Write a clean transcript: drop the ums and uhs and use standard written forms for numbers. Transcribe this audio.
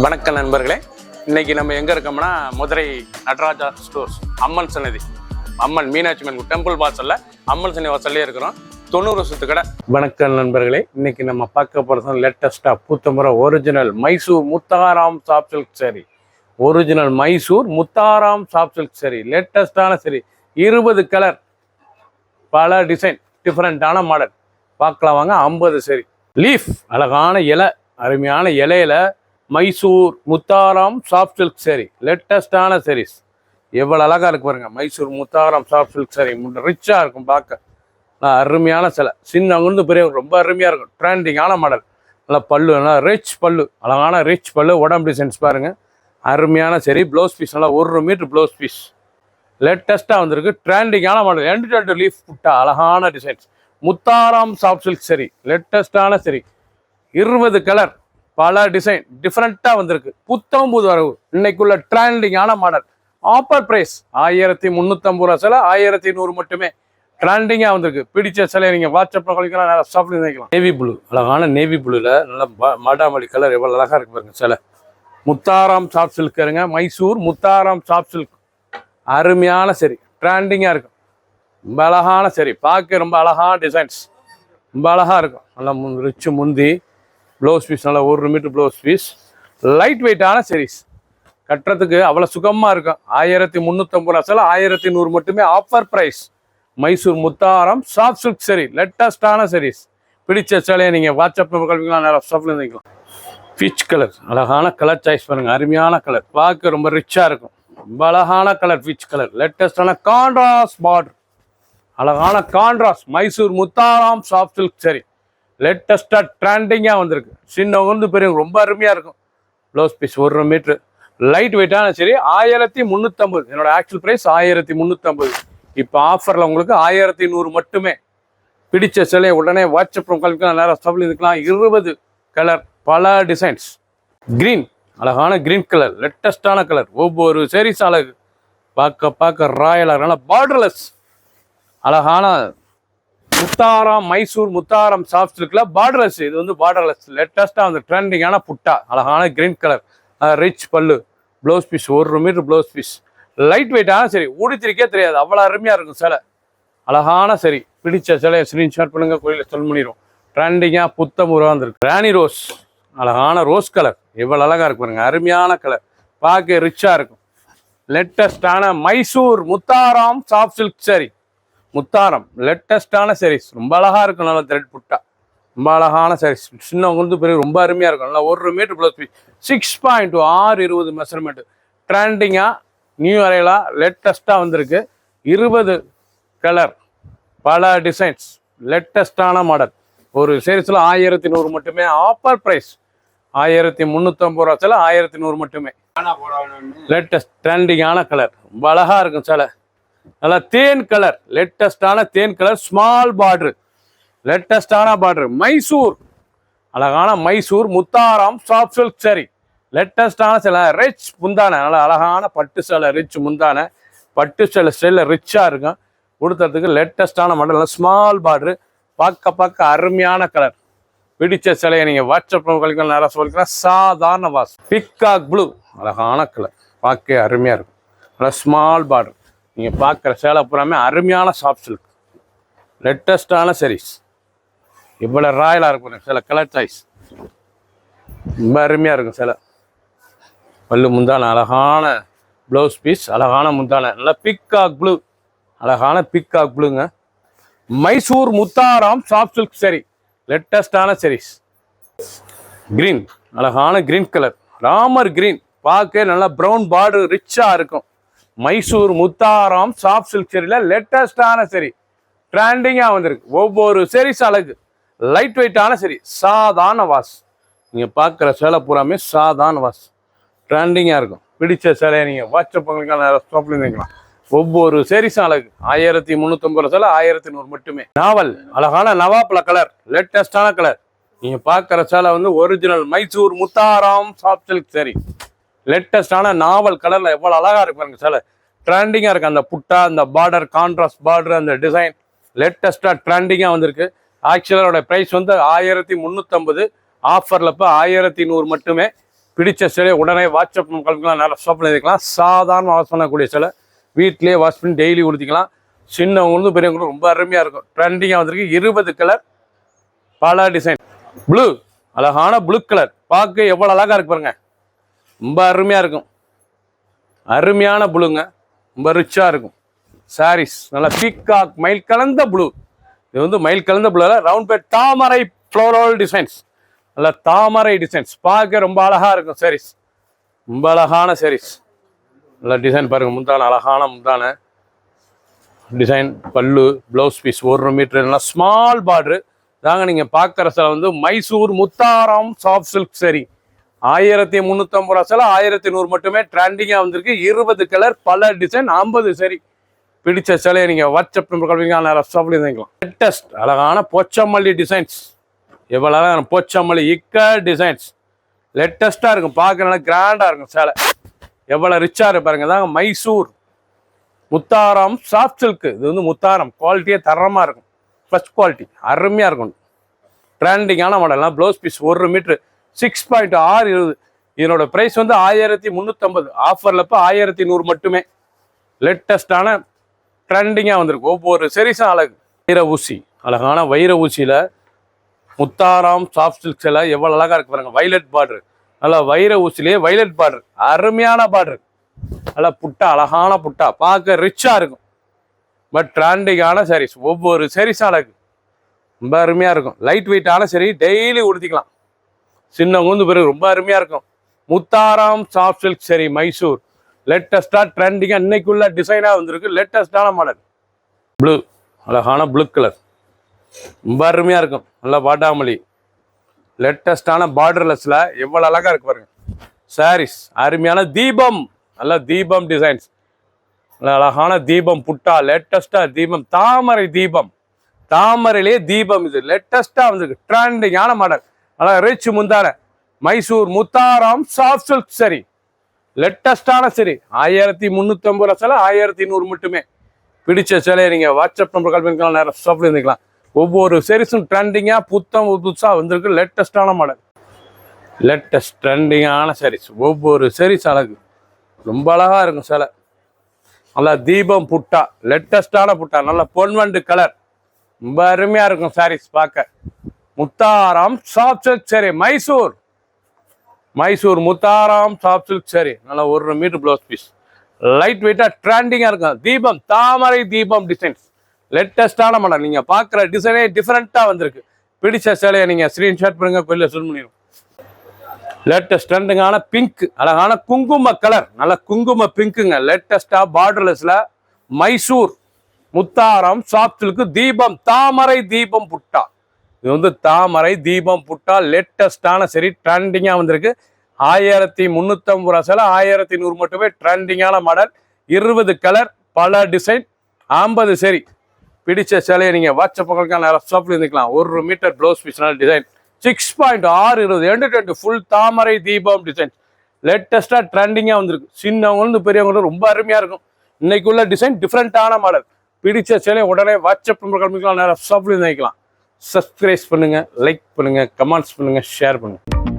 வணக்கம் நண்பர்களே, இன்னைக்கு நம்ம எங்க இருக்கோம்னா மதுரை நடராஜா ஸ்டோர்ஸ் அம்மன் சன்னதி, அம்மன் மீனாட்சி அம்மன் டெம்பிள் வாசல்ல அம்மன் சன்னதி வாசல்லே இருக்கிறோம். 90 வருஷத்து கடை. வணக்கம் நண்பர்களே, இன்னைக்கு நம்ம பார்க்க போறது லேட்டஸ்டா பூத்தம்புற original Mysore முத்தாராம் soft silk sari. Original Mysore முத்தாராம் soft silk sari, லேட்டஸ்டான சாரி, 20 கலர், பல டிசைன், டிஃப்ரெண்டான மாடல். பார்க்கலாம் வாங்க. 50 சாரி லீஃப், அழகான இலை, அருமையான இலையில மைசூர் முத்தாராம் சாஃப்ட் சில்க் சாரி, லேட்டஸ்டான சாரீஸ். எவ்வளோ அழகாக இருக்கு பாருங்க. மைசூர் முத்தாராம் சாஃப்ட் சில்க் சாரி ரிச்சாக இருக்கும் பார்க்க. அருமையான சிலை, சின்ன அங்கிருந்து பெரிய ரொம்ப அருமையாக இருக்கும். ட்ரெண்டிங்கான மாடல். நல்லா பல்லு, நல்லா ரிச் பல்லு, அழகான ரிச் பல்லு, உடம்பு டிசைன்ஸ் பாருங்க. அருமையான சரி. ப்ளவுஸ் பீஸ் நல்லா 1 மீட்டர் ப்ளவுஸ் பீஸ், லேட்டஸ்ட்டாக வந்திருக்கு. ட்ரெண்டிங்கான மாடல். 2 லீஃப் புட்டா, அழகான டிசைன்ஸ். முத்தாராம் சாஃப்ட் சில்க் சரி, லேட்டஸ்டான சரி, 20 கலர், பல டிசைன், டிஃப்ரெண்ட்டாக வந்திருக்கு. புத்தம் புது வரவு, இன்னைக்குள்ள ட்ரெண்டிங்கான மாடல். ஆஃபர் பிரைஸ் 1350 ரூபா சிலை, 1100 மட்டுமே. ட்ரெண்டிங்காக வந்திருக்கு. பிடிச்ச சிலையை நீங்கள் வாட்ஸ்அப்பில் கழிக்கலாம், நேரம் ஷாப்பில் நினைக்கலாம். நேவி ப்ளூ, அழகான நேவி ப்ளூவில் நல்ல மாடாமல்லி கலர், எவ்வளோ அழகாக இருக்கு பாருங்க சிலை. முத்தாராம் சாஃப்ட் சில்க் இருங்க, மைசூர் முத்தாராம் சாஃப்ட் சில்க். அருமையான சரி, ட்ரெண்டிங்காக இருக்கும். ரொம்ப அழகான சரி, பார்க்க ரொம்ப அழகான டிசைன்ஸ், ரொம்ப அழகாக இருக்கும். நல்லா ரிச்சு முந்தி, ப்ளவுஸ் பீஸ் நல்லா 1 மீட்டர் ப்ளவுஸ் பீஸ், லைட் வெயிட்டான சீரீஸ். கட்டுறதுக்கு அவ்வளோ சுகமாக இருக்கும். 1350 ரூபா சில, 1100 மட்டுமே. Offer price. Mysore Mutharam soft silk சரி, லேட்டஸ்டான சீரீஸ். பிடிச்ச சிலையை நீங்கள் வாட்ஸ்அப்பில் கல்விக்கலாம், நேரம் ஷாப்பில் இருந்துக்கலாம். பீச் கலர், அழகான கலர் சாய்ஸ் பாருங்கள். அருமையான கலர், பார்க்க ரொம்ப ரிச்சாக இருக்கும். ரொம்ப அழகான கலர் பீச் கலர், லேட்டஸ்டான கான்ட்ராஸ்ட் பார்டர், அழகான கான்ட்ராஸ்ட். மைசூர் முத்தாராம் சாஃப்ட் சில்க் சரி, லேட்டஸ்ட்டாக ட்ரெண்டிங்காக வந்திருக்கு. சின்னவங்க வந்து பெரியவங்க ரொம்ப அருமையாக இருக்கும். ப்ளவுஸ் பீஸ் 1 மீட்ரு, லைட் வெயிட்டான சரி, 1350. என்னோட ஆக்சுவல் ப்ரைஸ் 1350. இப்போ ஆஃபரில் உங்களுக்கு 1100 மட்டுமே. பிடிச்ச சிலையை உடனே வாட்ஸ்அப் கல்விக்கலாம், நேரம் ஸ்டபிள் இருக்கலாம். 20 கலர், பல டிசைன்ஸ். க்ரீன், அழகான க்ரீன் கலர், லேட்டஸ்டான கலர். ஒவ்வொரு சாரீஸ் அழகு, பார்க்க ராயலாக. நல்லா பார்டர்லெஸ், அழகான முத்தாராம் மைசூர் முத்தாராம் சாஃப்ட் சில்க்ல பார்டர்லெஸ். இது வந்து பார்டர்லெஸ், லேட்டஸ்ட்டாக வந்து ட்ரெண்டிங்கான புட்டா, அழகான green colour, rich pallu, blouse piece 1 metre blouse piece, light வெயிட்டான சரி, ஊடித்திருக்கே தெரியாது, அவ்வளோ அருமையாக இருக்கும் சிலை. அழகான சரி, பிடிச்ச சிலையை ஸ்க்ரீன்ஷாட் பண்ணுங்க, கோயிலில் சொல் பண்ணிடும். ட்ரெண்டிங்காக புத்தம் உருவாந்துருக்கு. ராணி ரோஸ், அழகான ரோஸ் கலர், எவ்வளோ அழகாக இருக்கு பாருங்க. அருமையான கலர், பார்க்க ரிச்சாக இருக்கும். லேட்டஸ்டான மைசூர் முத்தாராம் சாஃப்ட் சில்க் சரி, முத்தாரம் லேட்டஸ்டான சாரீஸ். ரொம்ப அழகா இருக்கும். நல்லா த்ரெட் புட்டா, ரொம்ப அழகான சாரீஸ். சின்னவங்க வந்து பெரிய ரொம்ப அருமையா இருக்கும். நல்லா 1 மீட்டர் ப்ளவுஸ் பீஸ், 6.2 620 மெஷர்மெண்ட். ட்ரெண்டிங்கா நியூ அரைலா லேட்டஸ்டா வந்திருக்கு. 20 கலர், பல டிசைன்ஸ், லேட்டஸ்டான மாடல். ஒரு சாரீஸ்ல 1100 மட்டுமே. ஆஃபர் பிரைஸ் 1350 ரூபா சில, 1100 மட்டுமே. லேட்டஸ்ட் ட்ரெண்டிங்கான கலர், ரொம்ப அழகா இருக்கும் சில. நல்லா தேன் கலர், லேட்டஸ்டான தேன் கலர், ஸ்மால் பார்டர், லேட்டஸ்டான பார்டர். மைசூர், அழகான மைசூர் முத்தாராம் சாஃப்ட் சில்க் சரி, லேட்டஸ்டான சில. ரிச் முந்தான, நல்லா அழகான பட்டு சேலை, ரிச் முந்தான, பட்டு சேலை ஸ்டைலில் ரிச்சாக இருக்கும். கொடுத்ததுக்கு லேட்டஸ்டான மாடல், ஸ்மால் பார்டர், பார்க்க அருமையான கலர். பிடிச்ச சிலையை நீங்கள் வாட்ஸ்அப் கழிக்கலாம், நேரம் சொல்லிக்கலாம். சாதாரண வாஸ் பிக்காக் ப்ளூ, அழகான கலர், பார்க்க அருமையாக இருக்கும். நல்லா ஸ்மால் பார்டர். நீங்கள் பார்க்குற சேலை பூராமே அருமையான சாஃப்ட் சில்க், லேட்டஸ்டான சாரீஸ். இவ்வளோ ராயலாக இருக்கும் சில கலர் சாய்ஸ், ரொம்ப அருமையாக இருக்கும் சில. பல்லு முந்தான, அழகான ப்ளவுஸ் பீஸ், அழகான முந்தான, நல்லா பிக்காக் ப்ளூ, அழகான பிக்காக் ப்ளூங்க. மைசூர் முத்தாராம் சாஃப்ட் சில்க் சரி, லேட்டஸ்டான சாரீஸ். கிரீன், அழகான கிரீன் கலர், ராமர் கிரீன், பார்க்க நல்லா ப்ரௌன் பார்டர் ரிச்சாக இருக்கும். மைசூர் முத்தாராம் சாஃப்ட் சில்க் சரியில லேட்டஸ்டான சரி, ட்ரெண்டிங்காக வந்திருக்கு. ஒவ்வொரு சாரீஸ் அழகு, லைட் வெயிட்டான சரி, சாதாரண வாஸ். நீங்கள் பார்க்குற சேலை பூராமே சாதாரண வாஸ், ட்ரெண்டிங்காக இருக்கும். பிடிச்ச சேலையை நீங்கள் வாட்ஸ்அப் ஸ்டாப்ல இருந்துக்கலாம். ஒவ்வொரு சாரீஸும் அழகு. 1350 சேலை, 1100 மட்டுமே. நாவல், அழகான நவாப்பழ கலர், லேட்டஸ்டான கலர். நீங்கள் பார்க்குற சேலை வந்து ஒரிஜினல் மைசூர் முத்தாராம் சாஃப்ட் சில்க் சரி, லேட்டஸ்டான நாவல் கலர்ல, எவ்வளவு அழகா இருக்கு பாருங்க சில. ட்ரெண்டிங்கா இருக்கு. அந்த புட்டா, அந்த பார்டர், கான்ட்ராஸ்ட் பார்டர், அந்த டிசைன் லேட்டஸ்டா ட்ரெண்டிங்கா வந்திருக்கு. ஆக்சுவலோட பிரைஸ் வந்து 1350. ஆஃபர்ல இப்போ 1100 மட்டுமே. பிடிச்ச சிலையை உடனே வாட்ஸ்அப் கிளம்பிக்கலாம், நிறைய ஷாப்பில் இருக்கலாம். சாதாரண வாஷ் பண்ணக்கூடிய சிலை வீட்டிலேயே வாஷ் பண்ணி டெய்லி உடுத்திக்கலாம். சின்னவங்களும் பெரியவங்களும் ரொம்ப அருமையாக இருக்கும். ட்ரெண்டிங்காக வந்திருக்கு. 20 கலர், பல டிசைன். ப்ளூ, அழகான ப்ளூ கலர், பார்க்க எவ்வளோ அழகாக இருக்கு பாருங்க. ரொம்ப அருமையாக இருக்கும். அருமையான ப்ளூங்க, ரொம்ப ரிச்சாக இருக்கும். சாரீஸ் நல்லா பீகாக் மயில் கலந்த ப்ளூ. இது வந்து மயில் கலந்த ப்ளூல ரவுண்ட் பேட் தாமரை ஃப்ளோரல் டிசைன்ஸ். நல்லா தாமரை டிசைன்ஸ், பார்க்க ரொம்ப அழகாக இருக்கும். சாரீஸ் ரொம்ப அழகான சாரீஸ். நல்லா டிசைன் பாருங்கள். முந்தான அழகான முந்தான டிசைன். பல்லு, ப்ளவுஸ் பீஸ் 1 மீட்டர், நல்லா ஸ்மால் பார்டரு தாங்க. நீங்கள் பார்க்குற சில வந்து மைசூர் முத்தாரம் சாஃப்ட் சில்க் சரி. 1350 ரூபா சில 1100 மட்டுமே. ட்ரெண்டிங்காக வந்திருக்கு. 20 கலர், பல டிசைன், 50 சரி. பிடிச்ச சிலையை நீங்கள் வாட்ஸ்அப் நம்பர் கல்விங்க ஷாப்லேயே வாங்கிக்கலாம். லேட்டஸ்ட் அழகான போச்சமல்லி டிசைன்ஸ். எவ்வளோ அழகான போச்சமல்லி இக்க டிசைன்ஸ். லேட்டஸ்ட்டாக இருக்கும். பார்க்க நல்லா கிராண்டாக இருக்கும். சேலை எவ்வளோ ரிச்சாக இருப்பாருங்க. தாங்க மைசூர் முத்தாரம் சாஃப்ட் சில்க். இது வந்து முத்தாரம் குவாலிட்டியே தரமாக இருக்கும். ஃபர்ஸ்ட் குவாலிட்டி அருமையாக இருக்கும். ட்ரெண்டிங்கான மாடல்லாம். Blouse piece 1 metre 6.620. இதனோட ப்ரைஸ் வந்து 1350. ஆஃபரில் இப்போ 1100 மட்டுமே. லேட்டஸ்டான ட்ரெண்டிங்காக வந்திருக்கு. ஒவ்வொரு சரிசும் அழகு. வைர ஊசி, அழகான வைர ஊசியில் முத்தாரம் சாஃப்ட் சில்க் சிலை எவ்வளோ அழகாக இருக்கு பாருங்க. வைலட் பார்டரு, நல்லா வைர ஊசிலேயே வைலட் பார்டரு, அருமையான பார்டரு. நல்லா புட்டா, அழகான புட்டா, பார்க்க ரிச்சாக இருக்கும். பட் ட்ரெண்டிங்கான சாரீஸ். ஒவ்வொரு சாரீஸும் அழகு, ரொம்ப அருமையாக இருக்கும். லைட் வெயிட்டான சரி, டெய்லி உடுத்திக்கலாம். சின்னவங்க பிறகு ரொம்ப அருமையாக இருக்கும். முத்தாரம் சாஃப்ட் சில்க் சரி மைசூர். லேட்டஸ்டாக ட்ரெண்டிங்காக இன்னைக்குள்ள டிசைனாக வந்திருக்கு. லேட்டஸ்டான மாடல். ப்ளூ, அழகான ப்ளூ கலர், ரொம்ப அருமையாக இருக்கும். நல்லா வாடாமல்லி லேட்டஸ்டான பார்டர்லெஸில் எவ்வளோ அழகாக இருக்கு பாருங்க. சாரீஸ் அருமையான தீபம், நல்லா தீபம் டிசைன்ஸ். நல்லா அழகான தீபம் புட்டா, லேட்டஸ்டாக தீபம், தாமரை தீபம், தாமரையிலே தீபம். இது லேட்டஸ்டாக வந்திருக்கு. ட்ரெண்டிங்கான மாடல். நல்லா ரிச் முந்தான மைசூர் முத்தாரம் சாஃப்ட் சில்க் சரி. லேட்டஸ்டான சரி 1350 ரூபா சிலை 1100 மட்டுமே. பிடிச்ச சிலையை நீங்கள் வாட்ஸ்அப் நம்பர் கால் பண்ணிக்கலாம், நேரம் ஷாப்பில் இருந்துக்கலாம். ஒவ்வொரு சரிஸும் ட்ரெண்டிங்காக புதுசாக வந்திருக்கு. லேட்டஸ்டான மாடல், லேட்டஸ்ட் ட்ரெண்டிங்கான சாரீஸ். ஒவ்வொரு சாரீஸ் அழகு, ரொம்ப அழகாக இருக்கும் சிலை. நல்லா தீபம் புட்டா, லேட்டஸ்டான புட்டா, நல்லா பொன்வண்டு கலர், ரொம்ப அருமையாக இருக்கும் சாரீஸ் பார்க்க. முத்தாரம் சாஃப்ட் சில்க் சரி மைசூர், மைசூர் முத்தாரம் சாஃப்ட் சில்க் சரி. நல்லா 1 மீட்டர் ப்ளவுஸ் பீஸ். லைட் வெயிட்டாக ட்ரெண்டிங்காக இருக்கும். தீபம் தாமரை தீபம் டிசைன்ஸ். லேட்டஸ்டான மாடல். நீங்கள் பார்க்குற டிசைனே டிஃப்ரெண்ட்டாக வந்திருக்கு. பிடிச்ச சேலையை நீங்கள் ஸ்க்ரீன்ஷாட் பண்ணுங்க, வெளியில் சென்ட் பண்ணிடும். லேட்டஸ்ட் ட்ரெண்டிங்கான பிங்க், அழகான குங்கும கலர், நல்ல குங்கும பிங்க்குங்க. லேட்டஸ்டாக பார்டர்லெஸில் மைசூர் முத்தாரம் சாஃப்ட் சில்க் தீபம் தாமரை தீபம் புட்டா. இது வந்து தாமரை தீபம் புட்டா லேட்டஸ்டான சரி. ட்ரெண்டிங்காக வந்திருக்கு. 1350 ரூபா சிலை 1100 மட்டுமே. ட்ரெண்டிங்கான மாடல். 20 கலர், பல டிசைன், 50 சரி. பிடிச்ச சிலையை நீங்கள் வாட்ஸ்அப் ஷாப்பில் இருந்துக்கலாம். 1 metre blouse piece design 6.620. And full தாமரை தீபம் டிசைன். லேட்டஸ்டாக ட்ரெண்டிங்காக வந்திருக்கு. சின்னவங்க பெரியவங்களும் ரொம்ப அருமையாக இருக்கும். இன்னைக்குள்ள டிசைன் டிஃப்ரெண்ட்டான மாடல். பிடிச்ச சிலையை உடனே வாட்ஸ்அப் நம்பர் கால் பண்ணிக்கலாம், நேரம் ஷாப்பில் இருந்துக்கலாம். சப்ஸ்கிரைப் பண்ணுங்கள், லைக் பண்ணுங்கள், கமெண்ட்ஸ் பண்ணுங்கள், ஷேர் பண்ணுங்கள்.